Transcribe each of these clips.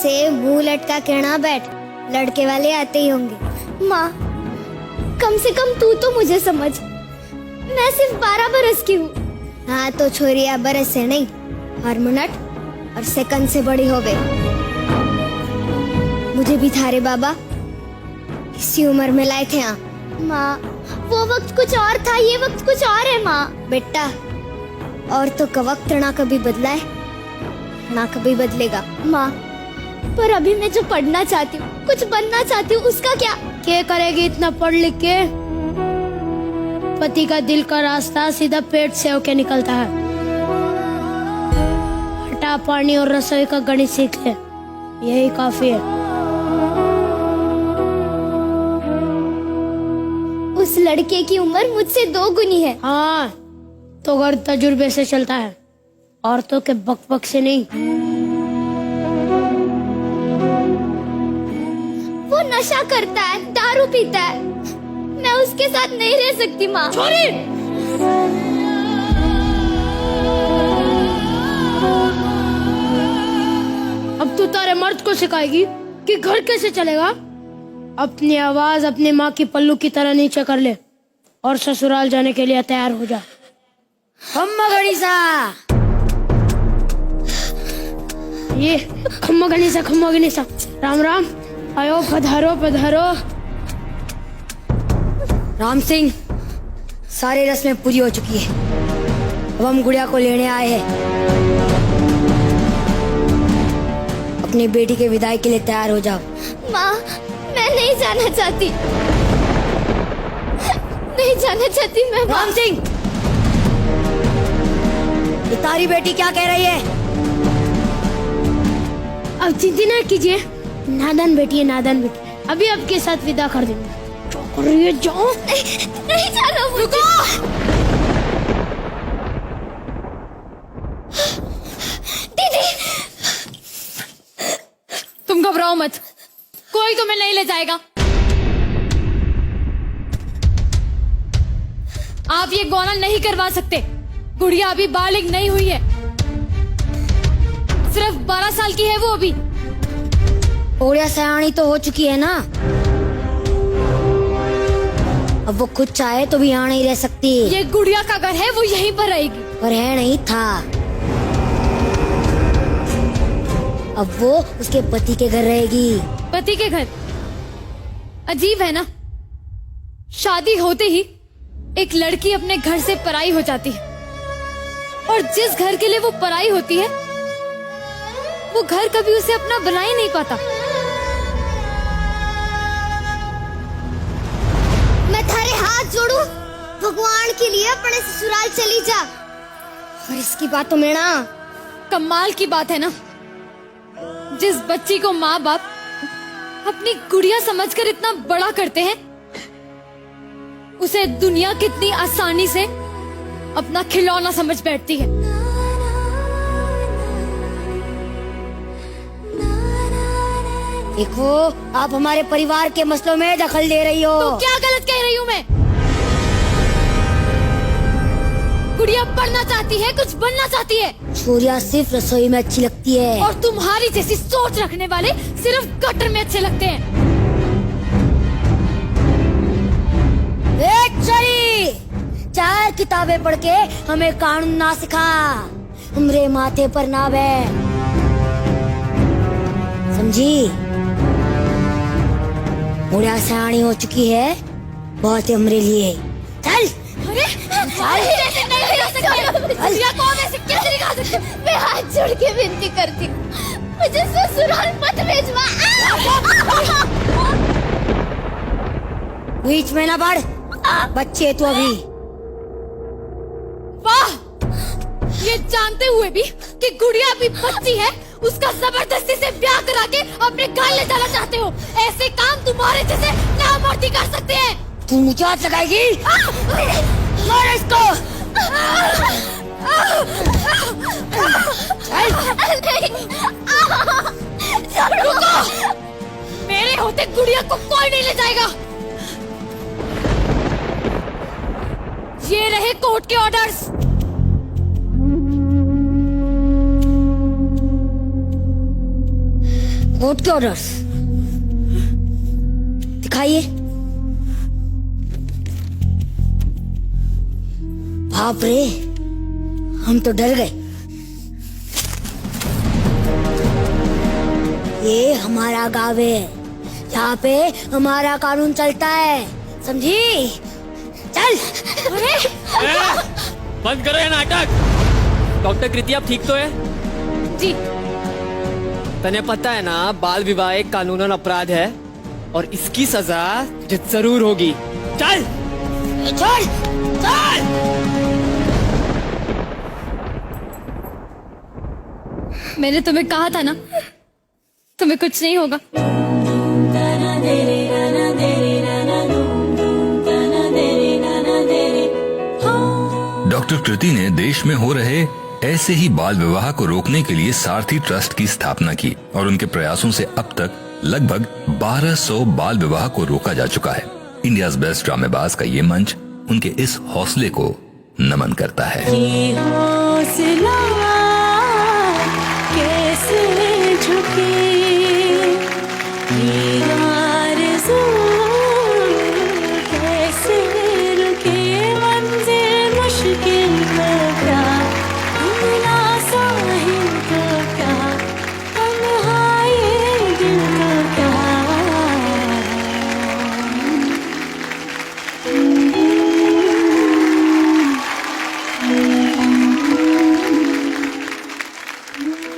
से मुंह लटका के ना बैठ, लड़के वाले आते ही होंगे। माँ, कम से कम तू तो मुझे समझ, मैं सिर्फ 12 बरस की हूँ। हाँ तो छोरिया बरस से नहीं, हर मिनट और सेकंड से बड़ी होवे। मुझे भी थारे बाबा इसी उम्र में लाए थे यहाँ। माँ, वो वक्त कुछ और था, ये वक्त कुछ और है माँ। बेटा, और तो का वक्त ना कभी बदला है ना कभी बदलेगा। माँ, पर अभी मैं जो पढ़ना चाहती हूँ, कुछ बनना चाहती हूँ, उसका क्या करेगी इतना पढ़ लिख के? पति का दिल का रास्ता सीधा पेट से होके निकलता है। आटा पानी और रसोई का गणित सीख ले, यही काफी है। उस लड़के की उम्र मुझसे 2 गुनी है। हाँ तो घर तजुर्बे से चलता है, औरतों के बकबक से नहीं। वो नशा करता है, दारू पीता है, मैं उसके साथ नहीं रह सकती माँ। छोरी! अब तू तारे मर्द को सिखाएगी कि घर कैसे चलेगा? अपनी आवाज अपनी माँ की पल्लू की तरह नीचे कर ले और ससुराल जाने के लिए तैयार हो जा। खम्मा गणिसा, ये खम्मा गणिसा, राम राम, आयो पधारो पधारो। राम सिंह, सारी रस्में पूरी हो चुकी है, अब हम गुड़िया को लेने आए हैं। अपनी बेटी के विदाई के लिए तैयार हो जाओ। माँ, मैं नहीं जाना चाहती, नहीं जाना चाहती मैं। राम सिंह, ये तारी बेटी क्या कह रही है? अब चिंता ना कीजिए, नादान बेटी है, नादान बेटी। अभी आपके साथ विदा कर देंगे। जाओ। नहीं जाना मुझे। दीदी, तुम घबराओ मत, कोई तुम्हें नहीं ले जाएगा। आप ये गौना नहीं करवा सकते, गुड़िया अभी बालिग नहीं हुई है, सिर्फ 12 साल की है वो अभी। गुड़िया सयानी तो हो चुकी है ना, अब वो खुद चाहे तो भी यहाँ नहीं रह सकती। ये गुड़िया का घर है, वो यहीं पर रहेगी। पर है नहीं था, अब वो उसके पति के घर रहेगी। पति के घर? अजीब है ना, शादी होते ही एक लड़की अपने घर से पराई हो जाती है, और जिस घर के लिए वो पराई होती है वो घर कभी उसे अपना बना ही नहीं पाता। मैं थारे हाथ जोड़ू, भगवान के लिए अपने ससुराल चली जा। और इसकी बात तो मेरा कमाल की बात है ना, जिस बच्ची को माँ बाप अपनी गुड़िया समझकर इतना बड़ा करते हैं, उसे दुनिया कितनी आसानी से अपना खिलौना समझ बैठती है। देखो, आप हमारे परिवार के मसलों में दखल दे रही हो। तो क्या गलत कह रही हूँ मैं? गुड़िया पढ़ना चाहती है, कुछ बनना चाहती है। छोरिया सिर्फ रसोई में अच्छी लगती है, और तुम्हारी जैसी सोच रखने वाले सिर्फ गटर में अच्छे लगते हैं। छोरी, 4 किताबें पढ़ के हमें कानून ना सिखा, हमरे माथे पर ना बैठ, समझी? गुड़िया सयानी हो चुकी है, बहुत है हमरे लिए। चल। अरे ऐसे नहीं हो सकते, गुड़िया को हम ऐसे कैसे निकाल सकते? मैं हाथ जोड़ के विनती करती हूँ, मुझे ससुराल मत भेजवा। बीच में ना बढ़, बच्चे तो अभी। वाह, ये जानते हुए भी कि गुड़िया अभी बच्ची है, उसका जबरदस्ती से ब्याह करा के अपने घर ले जाना चाहते हो। ऐसे काम तुम्हारे जैसे नामर्दी कर सकते हैं। तू मुझे हाथ लगाएगी? मार इसको। रुको, मेरे होते गुड़िया को कोई नहीं ले जाएगा। ये रहे कोर्ट के ऑर्डर्स। कोर्ट के ऑर्डर्स दिखाइए। बाप रे, हम तो डर गए। ये हमारा गाँव है, यहाँ पे हमारा कानून चलता है, समझी? चल। अरे बंद करो ये नाटक। डॉक्टर कृति, आप ठीक तो है? जी। तने पता है ना, बाल विवाह एक कानूनन अपराध है और इसकी सजा जरूर होगी। चल चल चल। मैंने तुम्हें कहा था ना, तुम्हें कुछ नहीं होगा। डॉक्टर कृति ने देश में हो रहे ऐसे ही बाल विवाह को रोकने के लिए सारथी ट्रस्ट की स्थापना की और उनके प्रयासों से अब तक लगभग 1200 बाल विवाह को रोका जा चुका है। इंडियाज बेस्ट ड्रामेबाज का ये मंच उनके इस हौसले को नमन करता है।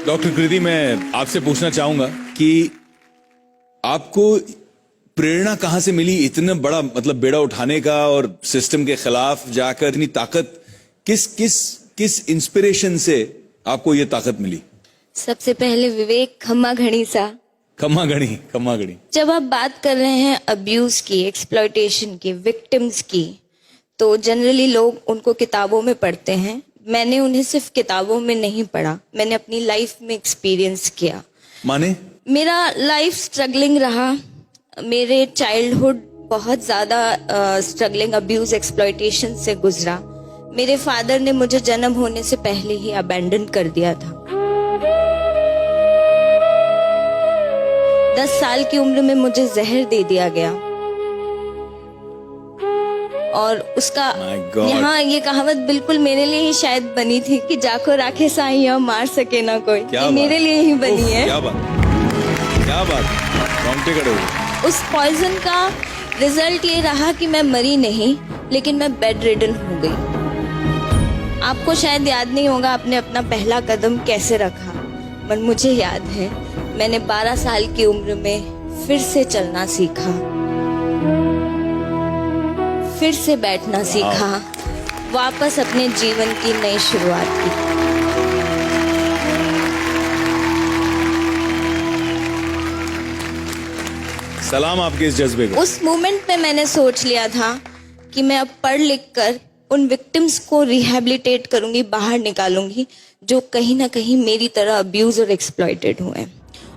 डॉक्टर कृति, मैं आपसे पूछना चाहूंगा कि आपको प्रेरणा कहां से मिली इतना बड़ा मतलब बेड़ा उठाने का और सिस्टम के खिलाफ जाकर इतनी ताकत, किस इंस्पिरेशन से आपको ये ताकत मिली? सबसे पहले विवेक खम्मा घड़ी सा। खम्मा घड़ी। जब आप बात कर रहे हैं अब्यूज की, एक्सप्लॉयटेशन की, विक्टिम्स की, तो जनरली लोग उनको किताबों में पढ़ते हैं। मैंने उन्हें सिर्फ किताबों में नहीं पढ़ा, मैंने अपनी लाइफ में एक्सपीरियंस किया। माने? मेरा लाइफ स्ट्रगलिंग रहा। मेरे चाइल्डहुड बहुत ज्यादा स्ट्रगलिंग, अब्यूज, एक्सप्लॉयटेशन से गुजरा। मेरे फादर ने मुझे जन्म होने से पहले ही अबैंडन कर दिया था। 10 साल की उम्र में मुझे जहर दे दिया गया और उसका यहाँ ये कहावत बिल्कुल मेरे लिए ही शायद बनी थी कि जाको राखे साईं मार सके ना कोई। ये मेरे लिए ही बनी है। क्या बात। उस पॉइजन का रिजल्ट ये रहा कि मैं मरी नहीं, लेकिन मैं बेड रिडन हो गई। आपको शायद याद नहीं होगा आपने अपना पहला कदम कैसे रखा, पर मुझे याद है। मैंने 12 साल की उम्र में फिर से चलना सीखा, फिर से बैठना सीखा, वापस अपने जीवन की नई शुरुआत की। सलाम आपके इस जज्बे को। उस मोमेंट पे मैंने सोच लिया था कि मैं अब पढ़ लिख कर उन विक्टिम्स को रिहैबिलिटेट करूंगी, बाहर निकालूंगी, जो कहीं ना कहीं मेरी तरह अब्यूज और एक्सप्लॉयटेड हुए हैं।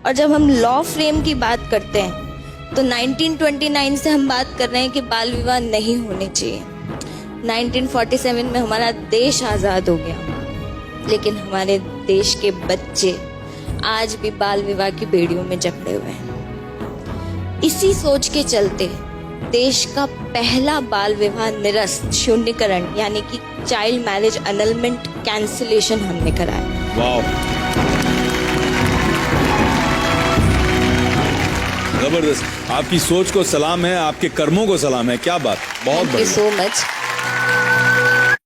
और जब हम लॉ फ्रेम की बात करते हैं तो 1929 से हम बात कर रहे हैं कि बाल विवाह नहीं होने चाहिए। 1947 में हमारा देश आजाद हो गया, लेकिन हमारे देश के बच्चे आज भी बाल विवाह की बेड़ियों में जकड़े हुए हैं। इसी सोच के चलते देश का पहला बाल विवाह निरस्त, शून्यकरण, यानी कि चाइल्ड मैरिज एनलमेंट कैंसिलेशन हमने कराया। वाह, जबरदस्त। आपकी सोच को सलाम है, आपके कर्मों को सलाम है। क्या बात, बहुत बढ़िया। Thank you so much.